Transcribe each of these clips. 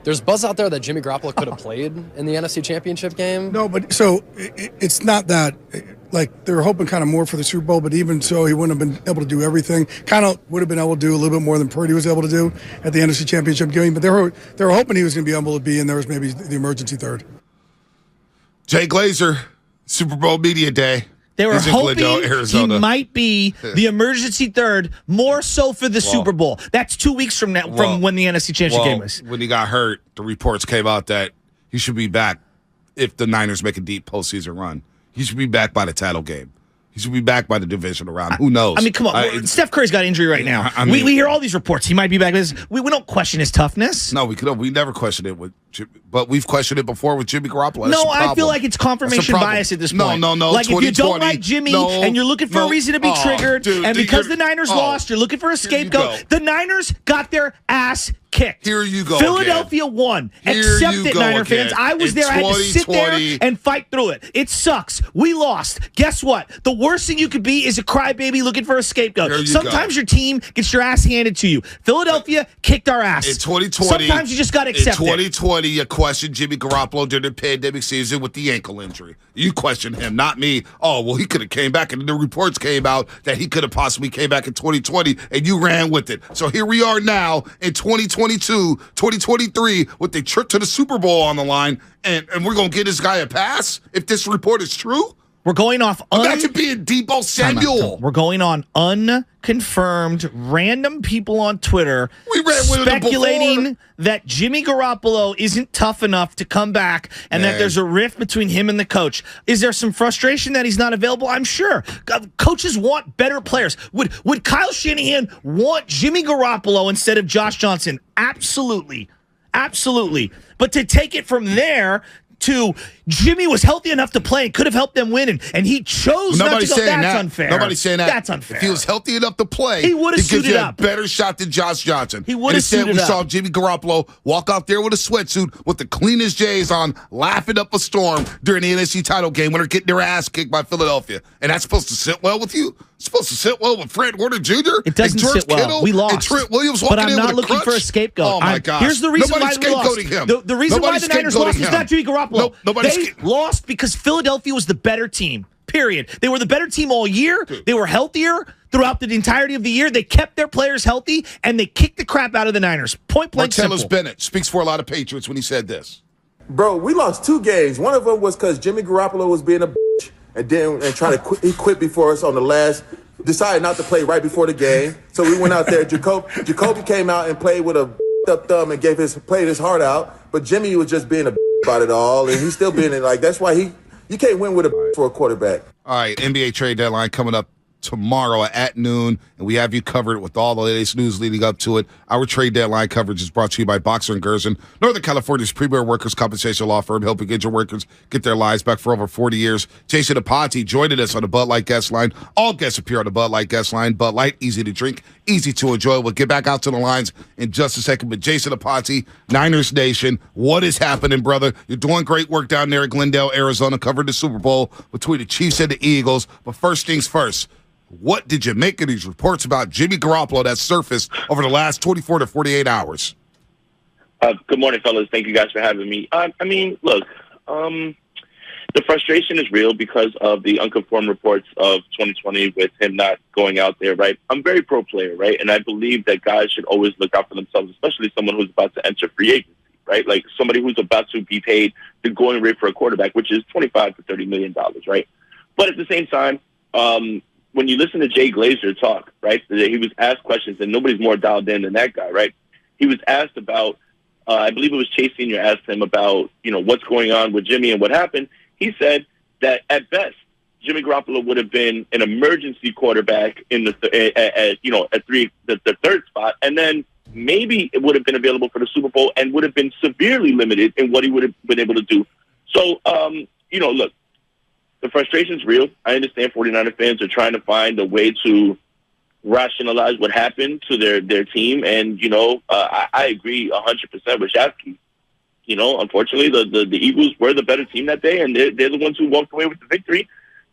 There's buzz out there that Jimmy Garoppolo could have played in the NFC Championship game. No, but so it's not that. Like, they were hoping kind of more for the Super Bowl, but even so, he wouldn't have been able to do everything. Kind of would have been able to do a little bit more than Purdy was able to do at the NFC Championship game. But they were hoping he was going to be able to be in there as maybe the emergency third. Jay Glazer, Super Bowl Media Day. They were hoping he might be the emergency third, more so for the Super Bowl. That's 2 weeks from now, from when the NFC Championship game was. When he got hurt, the reports came out that he should be back if the Niners make a deep postseason run. He should be back by the title game. He should be back by the divisional round. Who knows? I mean, come on. Steph Curry's got injury right now. We hear all these reports. He might be back. We don't question his toughness. No, we never questioned it with Jimmy, but we've questioned it before with Jimmy Garoppolo. No, I feel like it's confirmation bias at this point. No. Like, if you don't like Jimmy and you're looking for a reason to be triggered, and because the Niners lost, you're looking for a scapegoat. The Niners got their ass kicked. Here you go. Philadelphia won. Accept it, Niner fans. I was there. I had to sit there and fight through it. It sucks. We lost. Guess what? The worst thing you could be is a crybaby looking for a scapegoat. Sometimes your team gets your ass handed to you. Philadelphia kicked our ass. In 2020, sometimes you just got to accept it. In 2020, you questioned Jimmy Garoppolo during the pandemic season with the ankle injury. You questioned him, not me. Oh, well, he could have came back, and the reports came out that he could have possibly came back in 2020, and you ran with it. So here we are now in 2022, 2023, with the trip to the Super Bowl on the line, and we're going to give this guy a pass if this report is true? We're going off Imagine being Deebo Samuel. We're going on unconfirmed random people on Twitter speculating that Jimmy Garoppolo isn't tough enough to come back and that there's a rift between him and the coach. Is there some frustration that he's not available? I'm sure. Coaches want better players. Would Kyle Shanahan want Jimmy Garoppolo instead of Josh Johnson? Absolutely. Absolutely. But to take it from there to Jimmy was healthy enough to play and could have helped them win, and he chose not to go. That's unfair. Nobody's saying that. That's unfair. If he was healthy enough to play, he would have suited up. A better shot than Josh Johnson. He would have suited up. Instead, we saw Jimmy Garoppolo walk out there with a sweatsuit with the cleanest J's on, laughing up a storm during the NFC title game when they're getting their ass kicked by Philadelphia. And that's supposed to sit well with you? It's supposed to sit well with Fred Warner Jr.? It doesn't sit well. Kittle, we lost. And Trent Williams walking but I'm in not with a looking crutch? for a scapegoat. Oh, my gosh. Here's the reason Nobody's why we lost. Him. The reason why the Niners lost was not Jimmy Garoppolo. They lost because Philadelphia was the better team, period. They were the better team all year. They were healthier throughout the entirety of the year. They kept their players healthy, and they kicked the crap out of the Niners. Point blank simple. Martellus Bennett speaks for a lot of Patriots when he said this. Bro, we lost 2 games. One of them was because Jimmy Garoppolo was being a bitch and trying to quit. He quit before us on the last. Decided not to play right before the game. So we went out there. Jacoby came out and played with a up thumb and played his heart out. But Jimmy was just being a about it all, and he's still being like. That's why you can't win with a for a quarterback. All right, NBA trade deadline coming up tomorrow at noon, and we have you covered with all the latest news leading up to it. Our trade deadline coverage is brought to you by Boxer & Gerson, Northern California's premier workers' compensation law firm, helping injured workers get their lives back for over 40 years. Jason Aponte joining us on the Bud Light guest line. All guests appear on the Bud Light guest line. Bud Light, easy to drink, easy to enjoy. We'll get back out to the lines in just a second. But Jason Aponte, Niners Nation, what is happening, brother? You're doing great work down there at Glendale, Arizona, covering the Super Bowl between the Chiefs and the Eagles. But first things first, what did you make of these reports about Jimmy Garoppolo that surfaced over the last 24 to 48 hours? Good morning, fellas. Thank you guys for having me. I mean, look, the frustration is real because of the unconfirmed reports of 2020 with him not going out there, right? I'm very pro-player, right? And I believe that guys should always look out for themselves, especially someone who's about to enter free agency, right? Like somebody who's about to be paid the going rate for a quarterback, which is $25 to $30 million, right? But at the same time, when you listen to Jay Glazer talk, right, he was asked questions, and nobody's more dialed in than that guy, right? He was asked about, I believe it was Chase Sr. asked him about, what's going on with Jimmy and what happened. He said that at best, Jimmy Garoppolo would have been an emergency quarterback in the third spot, and then maybe it would have been available for the Super Bowl and would have been severely limited in what he would have been able to do. So, look. The frustration's real. I understand 49er fans are trying to find a way to rationalize what happened to their team. And, I agree 100% with Shafsky. Unfortunately, the Eagles were the better team that day, and they're the ones who walked away with the victory.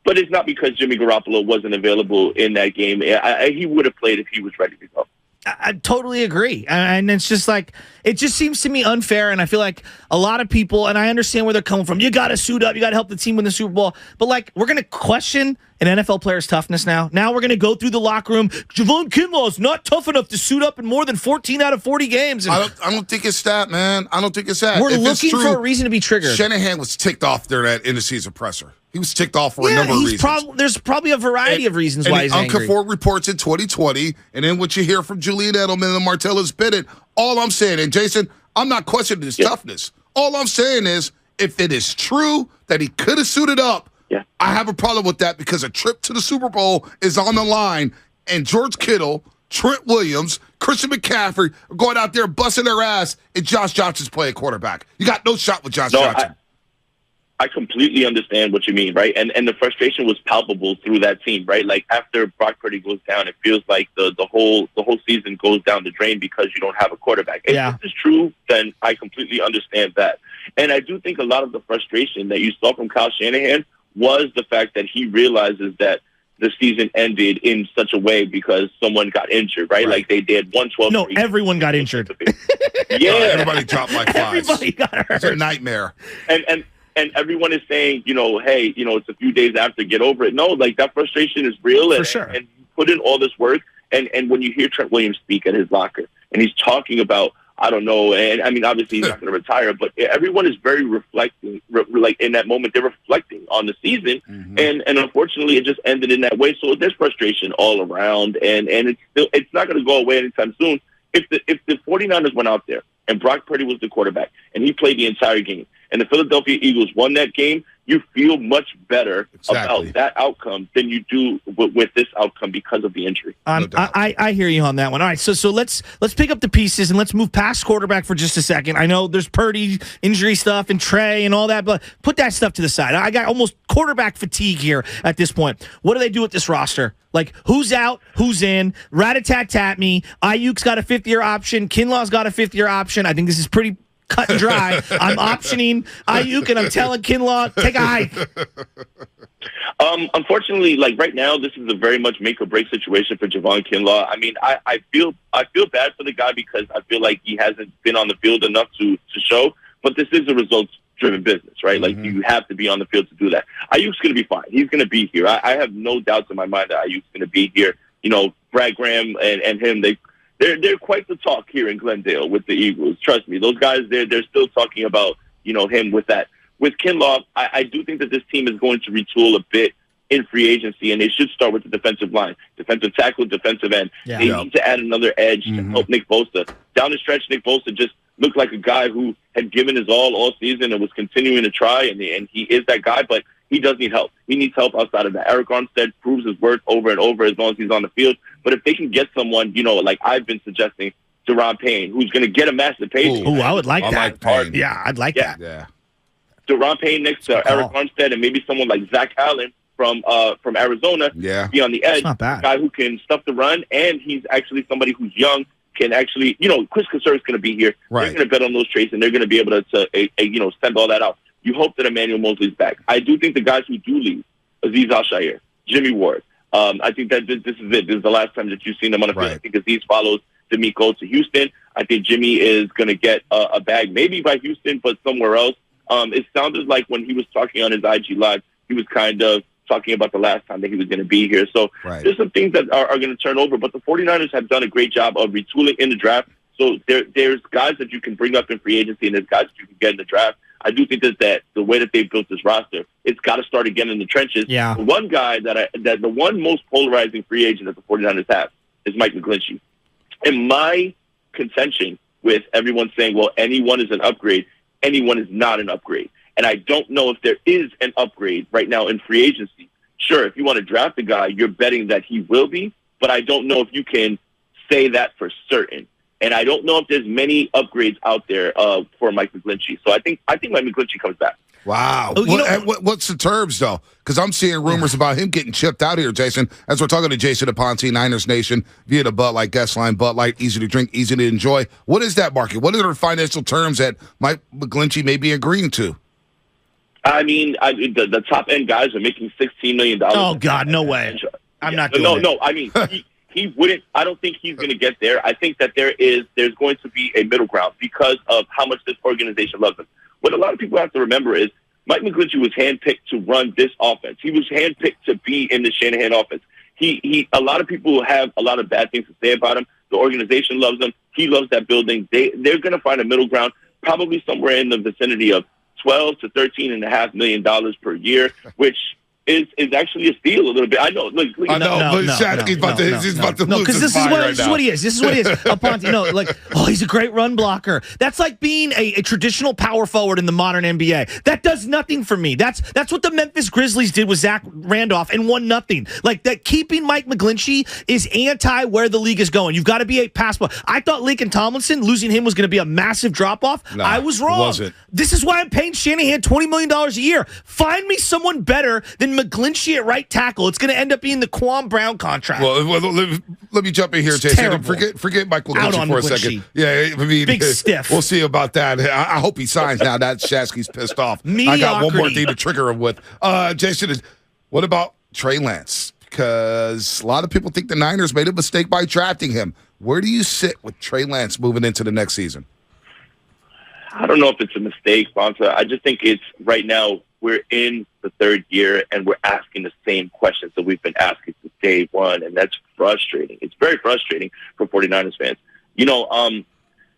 But it's not because Jimmy Garoppolo wasn't available in that game. He would have played if he was ready to go. I totally agree. And it's just like, it just seems to me unfair. And I feel like a lot of people, and I understand where they're coming from. You got to suit up. You got to help the team win the Super Bowl. But like, we're going to question an NFL player's toughness now. Now we're going to go through the locker room. Javon Kinlaw's not tough enough to suit up in more than 14 out of 40 games. And I don't think it's that, man. I don't think it's that. We're looking for a reason to be triggered. Shanahan was ticked off there at end of season presser. He was ticked off for a number of reasons. There's probably a variety of reasons why he's angry. Unconformed reports in 2020, and then what you hear from Julian Edelman and Martellus Bennett. All I'm saying, and Jason, I'm not questioning his toughness. All I'm saying is, if it is true that he could have suited up, I have a problem with that because a trip to the Super Bowl is on the line, and George Kittle, Trent Williams, Christian McCaffrey are going out there busting their ass, and Josh Johnson's playing quarterback. You got no shot with Josh Johnson. I completely understand what you mean, right? And the frustration was palpable through that team, right? Like after Brock Purdy goes down, it feels like the whole season goes down the drain because you don't have a quarterback. If this is true, then I completely understand that. And I do think a lot of the frustration that you saw from Kyle Shanahan was the fact that he realizes that the season ended in such a way because someone got injured, right? Like they did 112. No, everyone got injured. Everybody dropped like flies. Everybody got hurt. It's a nightmare. And everyone is saying, hey, it's a few days after, get over it. No, like that frustration is real. For sure. And put in all this work. And when you hear Trent Williams speak at his locker and he's talking about, I don't know, and I mean, obviously he's not going to retire, but everyone is very reflecting, like in that moment, they're reflecting on the season. And unfortunately it just ended in that way. So there's frustration all around and it's not going to go away anytime soon. If the 49ers went out there and Brock Purdy was the quarterback and he played the entire game, and the Philadelphia Eagles won that game, you feel much better about that outcome than you do with this outcome because of the injury. No doubt. I hear you on that one. All right, so let's pick up the pieces and let's move past quarterback for just a second. I know there's Purdy injury stuff and Trey and all that, but put that stuff to the side. I got almost quarterback fatigue here at this point. What do they do with this roster? Like, who's out, who's in, rat-a-tat-tat me. Ayuk's got a fifth-year option. Kinlaw's got a fifth-year option. I think this is pretty cut and dry. I'm optioning Ayuk, and I'm telling Kinlaw, take a hike. Unfortunately, like right now, this is a very much make or break situation for Javon Kinlaw. I mean, I feel bad for the guy because I feel like he hasn't been on the field enough to show, but this is a results-driven business, right? Like you have to be on the field to do that. Ayuk's going to be fine. He's going to be here. I have no doubts in my mind that Ayuk's going to be here. Brad Graham and him, They're quite the talk here in Glendale with the Eagles. Trust me, those guys, they're still talking about, him with that. With Kinlaw, I do think that this team is going to retool a bit in free agency, and they should start with the defensive line, defensive tackle, defensive end. They need to add another edge to help Nick Bosa. Down the stretch, Nick Bosa just looked like a guy who had given his all season and was continuing to try, and he is that guy, but he does need help. He needs help outside of that. Eric Armstead proves his worth over and over as long as he's on the field. But if they can get someone, like I've been suggesting, Daron Payne, who's going to get a massive paycheck. Ooh, I would like that. Payne. Yeah, I'd like that. Yeah. Daron Payne next to Eric Armstead and maybe someone like Zach Allen from Arizona. Be on the edge. Not bad. A guy who can stuff the run, and he's actually somebody who's young, can actually, Chris Kasur's going to be here. Right. They're going to bet on those trades, and they're going to be able to send all that out. You hope that Emmanuel Mosley's back. I do think the guys who do leave, Azeez Al-Shaair, Jimmy Ward, I think that this is it. This is the last time that you've seen them on the field. I think Azeez follows D'Amico to Houston. I think Jimmy is going to get a bag, maybe by Houston, but somewhere else. It sounded like when he was talking on his IG Live, he was kind of talking about the last time that he was going to be here. So there's some things that are going to turn over, but the 49ers have done a great job of retooling in the draft. So there's guys that you can bring up in free agency, and there's guys that you can get in the draft. I do think that the way that they've built this roster, it's got to start again in the trenches. Yeah. The one guy the one most polarizing free agent that the 49ers have is Mike McGlinchey. And my contention with everyone saying, well, anyone is an upgrade, anyone is not an upgrade. And I don't know if there is an upgrade right now in free agency. Sure, if you want to draft a guy, you're betting that he will be, but I don't know if you can say that for certain. And I don't know if there's many upgrades out there for Mike McGlinchey. So I think Mike McGlinchey comes back. Wow. What's the terms, though? Because I'm seeing rumors about him getting chipped out here, Jason. As we're talking to Jason Aponte, Niners Nation, via the Bud Light guest line, Bud Light, easy to drink, easy to enjoy. What is that market? What are the financial terms that Mike McGlinchey may be agreeing to? I mean, the top-end guys are making $16 million. Oh, God, no way. I'm not doing it. No, I mean, he wouldn't. I don't think he's going to get there. I think that there's going to be a middle ground because of how much this organization loves him. What a lot of people have to remember is Mike McGlinchey was handpicked to run this offense. He was handpicked to be in the Shanahan offense. A lot of people have a lot of bad things to say about him. The organization loves him. He loves that building. They're going to find a middle ground, probably somewhere in the vicinity of $12 to $13.5 million per year, which is actually a steal a little bit. I know. Look, I know, but Shadow's about to lose his mind right now. This is what he is. This is what he is. Aponte, he's a great run blocker. That's like being a traditional power forward in the modern NBA. That does nothing for me. That's what the Memphis Grizzlies did with Zach Randolph and won nothing. Like that, keeping Mike McGlinchey is anti where the league is going. You've got to be a pass blocker. I thought Laken Tomlinson, losing him was going to be a massive drop off. I was wrong. It wasn't. This is why I'm paying Shanahan $20 million a year. Find me someone better than McGlinchey at right tackle. It's going to end up being the Quan Brown contract. Well, let me jump in here, Jason. Terrible. Forget Michael McGlinchey for a second. Yeah, I mean, big stiff. We'll see about that. I hope he signs now. That Shasky's pissed off. I got one more thing to trigger him with. Jason, what about Trey Lance? Because a lot of people think the Niners made a mistake by drafting him. Where do you sit with Trey Lance moving into the next season? I don't know if it's a mistake, Bonta. I just think it's right now we're in the third year and we're asking the same questions that we've been asking since day one, and that's frustrating. It's very frustrating for 49ers fans.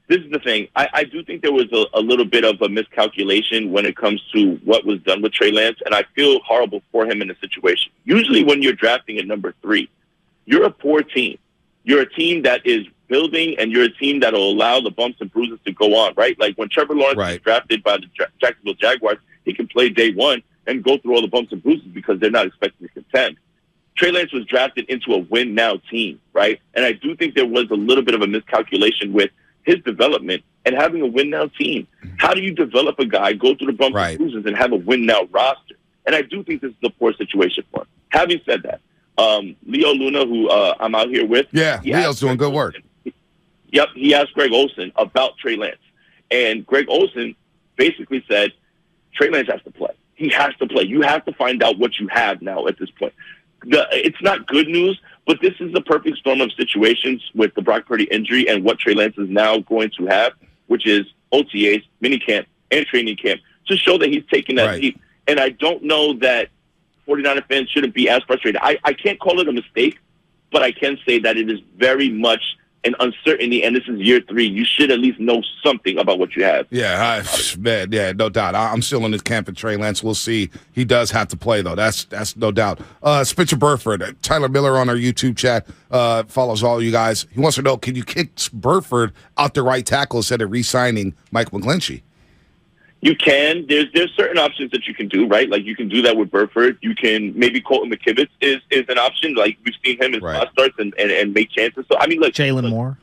This is the thing. I do think there was a little bit of a miscalculation when it comes to what was done with Trey Lance, and I feel horrible for him in the situation. Usually when you're drafting at number 3, you're a poor team. You're a team that is building, and you're a team that will allow the bumps and bruises to go on, right? Like when Trevor Lawrence was drafted by the Jacksonville Jaguars, he can play day one and go through all the bumps and bruises because they're not expecting to contend. Trey Lance was drafted into a win-now team, right? And I do think there was a little bit of a miscalculation with his development and having a win-now team. How do you develop a guy, go through the bumps and bruises, and have a win-now roster? And I do think this is a poor situation for him. Having said that, Leo Luna, who I'm out here with. Yeah, Leo's doing good work. Yep, he asked Greg Olsen about Trey Lance. And Greg Olsen basically said, Trey Lance has to play. He has to play. You have to find out what you have now at this point. It's not good news, but this is the perfect storm of situations with the Brock Purdy injury and what Trey Lance is now going to have, which is OTAs, minicamp, and training camp, to show that he's taking that leap. And I don't know that 49er fans shouldn't be as frustrated. I can't call it a mistake, but I can say that it is very much an uncertainty, and this is year 3. You should at least know something about what you have. Yeah, man, no doubt. I'm still in this camp at Trey Lance. We'll see. He does have to play, though. That's no doubt. Spencer Burford, Tyler Miller on our YouTube chat, follows all you guys. He wants to know, can you kick Burford out the right tackle instead of re-signing Mike McGlinchey? You can. There's certain options that you can do, right? Like you can do that with Burford. You can maybe Colton McKivitz is an option. Like we've seen him in spot starts and make chances. So I mean, like Jalen Moore.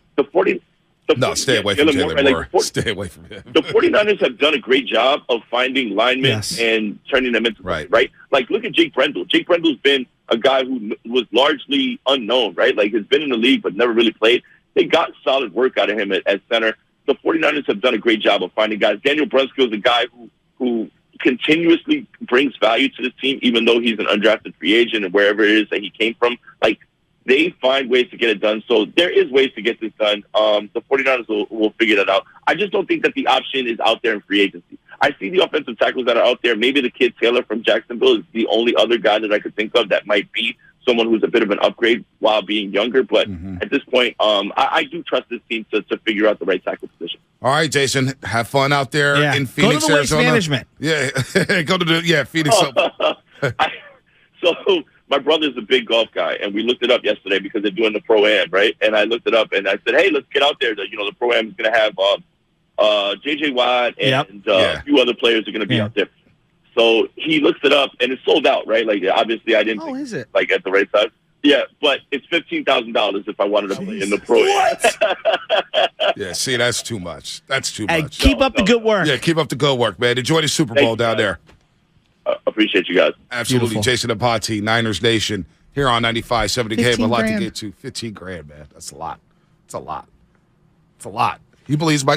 Stay away from Jalen Moore. Stay away from him. The 49ers have done a great job of finding linemen and turning them into right. Like look at Jake Brendel. Jake Brendel's been a guy who was largely unknown, right? Like has been in the league but never really played. They got solid work out of him at center. The 49ers have done a great job of finding guys. Daniel Brunskill is a guy who continuously brings value to the team, even though he's an undrafted free agent and wherever it is that he came from. Like, they find ways to get it done. So there is ways to get this done. The 49ers will figure that out. I just don't think that the option is out there in free agency. I see the offensive tackles that are out there. Maybe the kid Taylor from Jacksonville is the only other guy that I could think of that might be someone who's a bit of an upgrade while being younger. But at this point, I do trust this team to figure out the right tackle position. All right, Jason, have fun out there in Phoenix, go to the Arizona. Waste management. Yeah, go to Phoenix. So my brother's a big golf guy, and we looked it up yesterday because they're doing the Pro-Am, right? And I looked it up, and I said, hey, let's get out there. The Pro-Am is going to have J.J. Watt and a few other players are going to be out there. So he looks it up, and it's sold out, right? Like, obviously, I didn't think, is it? Like, at the right size. Yeah, but it's $15,000 if I wanted to play in the Pro. Yeah, see, that's too much. That's too Hey, much. keep up the good work. Yeah, keep up the good work, man. Enjoy the Super Bowl down there. Appreciate you guys. Absolutely. Beautiful. Jason Aponte, Niners Nation, here on 95.7 The Game. I'd like to get to $15,000, man. That's a lot. It's a lot. It's a lot. He believes Mike